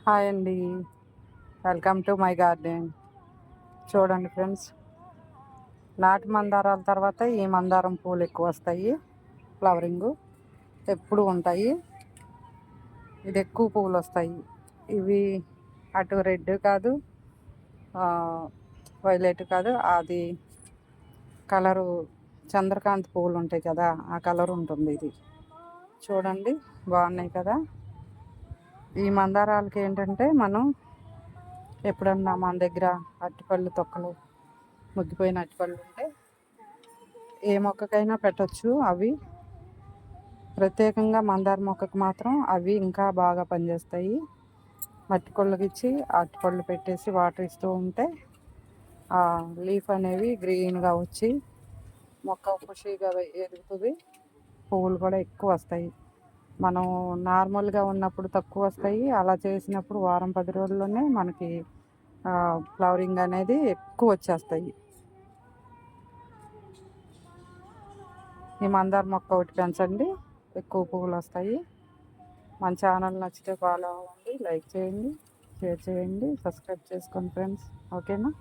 Hi అండి. Welcome to my garden. చూడండి friends, నాటు మందారాల తర్వాత ఈ మందారం పూలు ఎక్కువ వస్తాయి. ఫ్లవరింగు ఎప్పుడు ఉంటాయి. ఇది ఎక్కువ పువ్వులు వస్తాయి. ఇవి అటు రెడ్ కాదు, వైలెట్ కాదు, అది కలరు చంద్రకాంత్ పువ్వులు ఉంటాయి కదా, ఆ కలర్ ఉంటుంది. ఇది చూడండి, బాగున్నాయి కదా. ఈ మందారాలకి ఏంటంటే, మనం ఎప్పుడన్నా మన దగ్గర అరటిపళ్ళు తొక్కలు, ముగ్గిపోయిన అరటిపళ్ళు ఉంటే ఏ మొక్కకైనా పెట్టచ్చు. అవి ప్రత్యేకంగా మందార మొక్కకు మాత్రం అవి ఇంకా బాగా పనిచేస్తాయి. మట్టికొళ్ళకి ఇచ్చి అరటిపళ్ళు పెట్టేసి వాటర్ ఇస్తూ ఉంటే ఆ లీఫ్ అనేవి గ్రీన్గా వచ్చి మొక్క ఖుషీగా ఎదుగుతుంది. పువ్వులు కూడా ఎక్కువ వస్తాయి. మనం నార్మల్గా ఉన్నప్పుడు తక్కువ వస్తాయి. అలా చేసినప్పుడు వారం 10 రోజుల్లోనే మనకి ఫ్లవరింగ్ అనేది ఎక్కువ వచ్చేస్తాయి. ఈ మందార మొక్క ఒకటి పెంచండి, ఎక్కువ పువ్వులు వస్తాయి. మన ఛానల్ నచ్చితే ఫాలో అవ్వండి, లైక్ చేయండి, షేర్ చేయండి, సబ్స్క్రైబ్ చేసుకోండి ఫ్రెండ్స్. ఓకేనా?